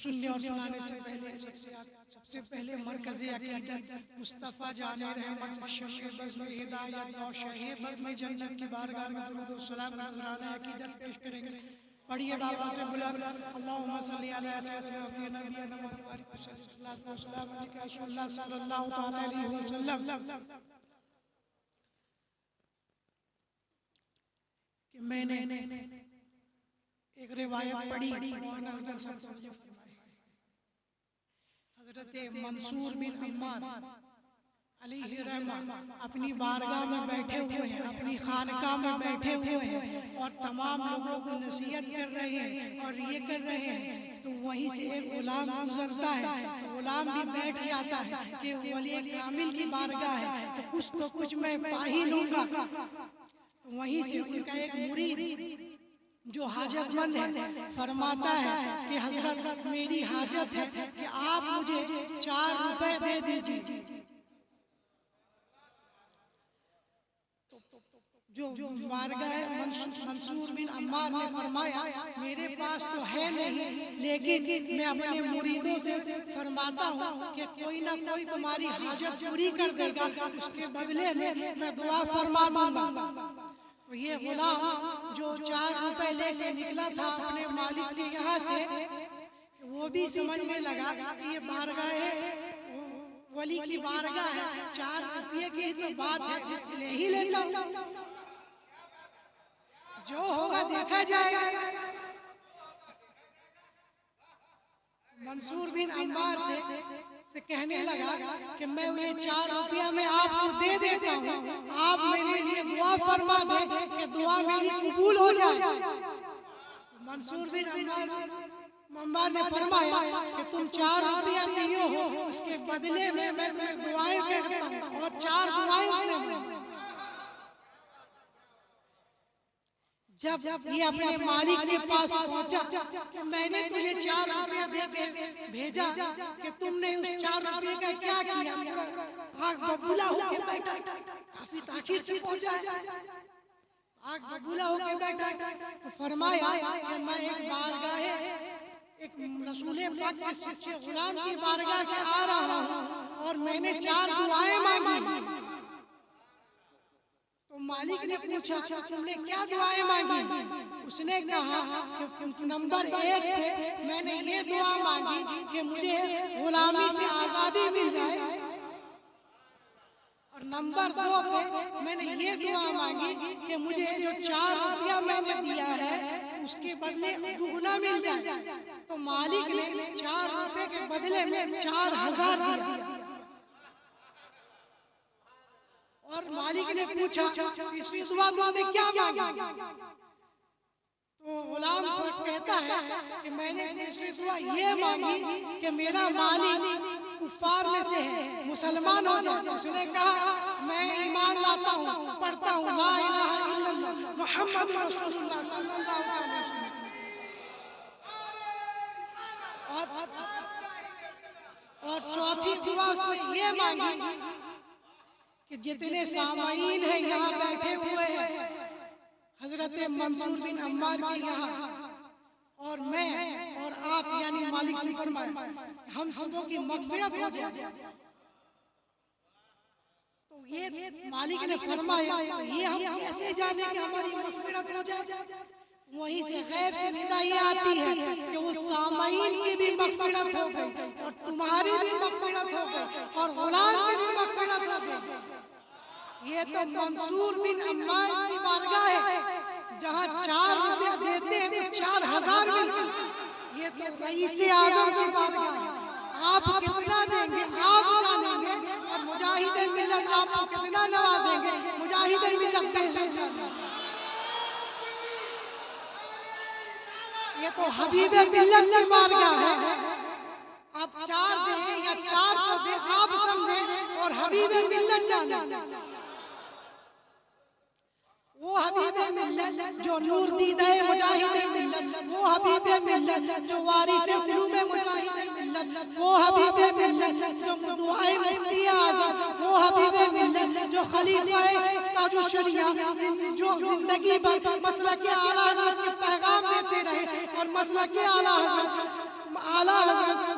सुनने और सुनाने से पहले सबसे पहले मरकज़े अक़ीदत मुस्तफ़ा जाने रहमत शम्ए बज़्म हिदायत और शहे बज़्म जन्नत की बारगाह में दुरूद व सलाम नज़राना अक़ीदत पेश करेंगे। पढ़िए बाबा से बुलंद अल्लाहुम्मा सल्ली अला सय्यिदना नबियना मुहम्मद सल्लल्लाहु अलैहि वसल्लम कि मैंने एक रिवायत पढ़ी। हज़रत मंसूर बिन अम्मार अलैहि रहमा अपनी बारगाह में बैठे हुए हैं, अपनी खानकाह में बैठे हुए हैं और तमाम लोगों को नसीहत कर रहे हैं और ये कर रहे हैं। तो वहीं से एक गुलाम गुजरता है, तो गुलाम भी बैठ जाता है कि वली कामिल की बारगाह है तो कुछ मैं पा ही लूंगा। तो वहीं से उनका एक मुरीद जो हाजतमंद है फरमाता है कि हजरत मेरी हाजत है कि आप मुझे 4 रुपए दे दीजिए। जो बारगाह मंसूर बिन अम्मार ने फरमाया मेरे पास तो है नहीं, लेकिन मैं अपने मुरीदों से फरमाता हूँ कि कोई ना कोई तुम्हारी हाजत पूरी कर देगा, उसके बदले में मैं दुआ फरमा दूंगा। तो ये गुलाम जो 4 रुपए लेके निकला था अपने मालिक के यहाँ से, वो भी समझने लगा कि ये बारगाह है, वली की बारगाह है, 4 रुपये की तो बात है, जिसके लिए ही लेता हूँ, जो होगा देखा जाएगा। मंसूर बिन अम्मार से कहने लगा कि मैं ये 4 रुपया में आपको दे देता हूँ, आप मेरे लिए दुआ फरमा दें कि दुआ मेरी कबूल हो जाए। तो मंसूर बिन अम्मार ने फरमाया कि तुम 4 रुपया दिए हो, उसके बदले में मैं तुम्हें दुआएं करता हूँ। और 4 दुआएं उसने जब ये अपने मालिक के पास पहुंचा कि मैंने तुझे 4 रुपया दे के भेजा कि तुमने उस 4 रुपये का क्या किया। आग बबूला होके बैठा, काफी ताखीर से पहुंचा है, आग बबूला होके बैठा। तो फरमाया कि मैं एक बारगाह एक रसूल पाक के सच्चे गुलाम की बारगाह से आ रहा हूँ और मैंने 4 दुआएं मांगी। तो मालिक ने पूछा तुमने क्या दुआएं मांगी? उसने कहा कि नंबर 1 पे मैंने ये दुआ मांगी कि मुझे गुलामी से आजादी मिल जाए, और नंबर 2 पे मैंने ये दुआ मांगी कि मुझे जो 4 रुपया मैंने दिया है उसके बदले दुगना मिल जाए। तो मालिक ने 4 रुपए के बदले में 4000 दिया। और मालिक ने पूछा तीसरी दुआ तुमने क्या मांगी? तो गुलाम कहता है कि मैंने तीसरी दुआ ये मांगी कि मेरा मालिक कुफार में से है, मुसलमान हो जाए। उसने कहा मैं ईमान लाता हूँ, पढ़ता हूँ ला इलाहा इल्लल्लाह मुहम्मद रसूलुल्लाह सल्लल्लाहु अलैहि वसल्लम। और चौथी दुआ उसने ये मांगी कि जितने सामाईन हैं यहाँ बैठे हुए हैं हजरत मंसूर बिन अम्मार के यहाँ, और मैं और आप यानी मालिक से फरमाए हम सबों की मग़फ़िरत हो जाए। तो ये मालिक ने फरमाया ये हम कैसे जाने कि हमारी मग़फ़िरत हो जाए? वहीं से गैब से निदा ये आती है कि वो सामाईन की भी मग़फ़िरत हो गई और तुम्हारी भी मग़फ़िरत हो गई और गुलाम की भी मग़फ़िरत हो गई। ये तो मंसूर बिन अम्मार की बारगाह है जहाँ 4 रुपया देते हैं तो 4000 मिलते हैं। ये तो रईस आज़म की बारगाह है, आप कितना देंगे आप जानेंगे, और मुजाहिद मिल्लत आपको कितना नवाजेंगे, मुजाहिद मिल्लत ये तो हबीब मिल्लत की बारगाह है। आप 4 दें या 400 दें आप समझें और हबीब मिल्लत जाने। वो हबीब मिल्लत जो नूर दीदा मुजाहिद मिल्लत, वो हबीब मिल्लत जो वारिस उलूम मुजाहिद मिल्लत, वो हबीब मिल्लत जो दुआए मुफ्ती आज़म, वो हबीब मिल्लत जो खलीफा ताजुश शरिया जो जिंदगी भर मसलक आला के पैगाम देते रहे और मसलक के आला हज़रत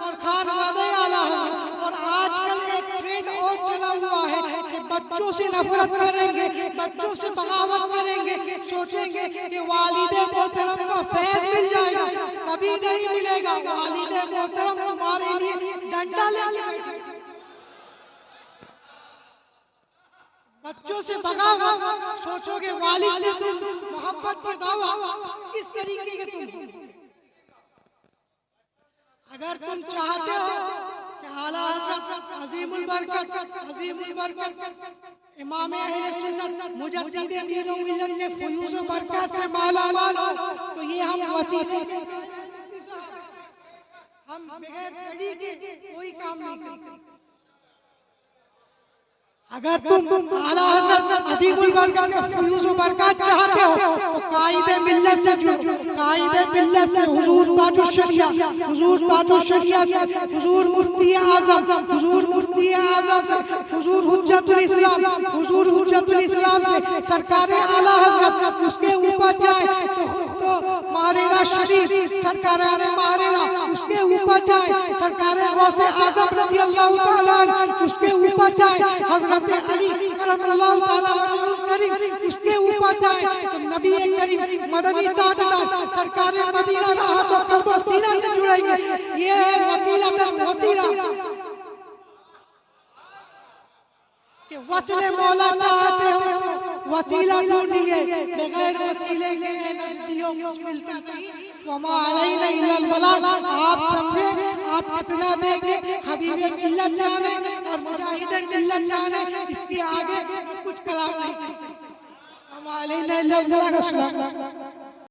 और खानवादे आला हज़रत। और आजकल एक ट्रेंड और चला हुआ है कि बच्चों से नफरत करेंगे, बच्चों से बगावत करेंगे, सोचेंगे कि वालिदे मोहतरम का फैज़ मिल जाएगा। कभी नहीं मिलेगा। वालिदे मोहतरम तुम्हारे लिए डंडा लेके बच्चों से बगावत, सोचोगे वालिद से तुम मोहब्बत की दावा, इस तरीके के तुम। अगर तुम चाहते हो कि आला हज़रत अज़ीमुल बरकत इमाम अहले सुन्नत मुजद्दिद दीन व मिल्लत के फयूज़ व बरकत से माला माल हो, तो ये हम वसीले हम बगैर कड़ी के कोई काम नहीं करते। अगर तुम आला हज़रत अज़ीमुल बरकत के फयूज़ व बरकत चाहते हो तो कायदे मिल्लत से जुड़ो। कायदे मिल्लत से हुजूर ताजुश शरिया, हुजूर ताजुश शरिया से हुजूर मुफ्ती आज़म, हुजूर मुफ्ती आज़म से हुजूर हुज्जतुल इस्लाम, हुजूर हुज्जतुल इस्लाम से सरकार आला हज़रत, उसके ऊपर जाए तो मारेगा शरीफ सरकार मारेगा, उसके ऊपर जाए सरकार गौसे आज़म रज़ियल्लाहु तआला अन्हु, उसके ऊपर जाए हज़रत अली करमल्लाहु तआला वजहुल करीम, उसके ऊपर जाए तो नबी करीम मदनी ताजदार सरकार मदीना रहा तो कल्ब सीना से जुड़ेंगे। ये है वसीला का वसीला कि वसीले मौला चाहते हो वसीला ढूंढिए, बगैर वसीले के नज़दियों कुछ मिलता नहीं। वमा अलैना इल्लल बलाग। आप समझे आप कितना देंगे, हबीबे मिल्लत जाने और मुजाहिदे मिल्लत जाने, इसके आगे कुछ कलाम नहीं कर सकते। वमा अलैना इल्लल बलाग।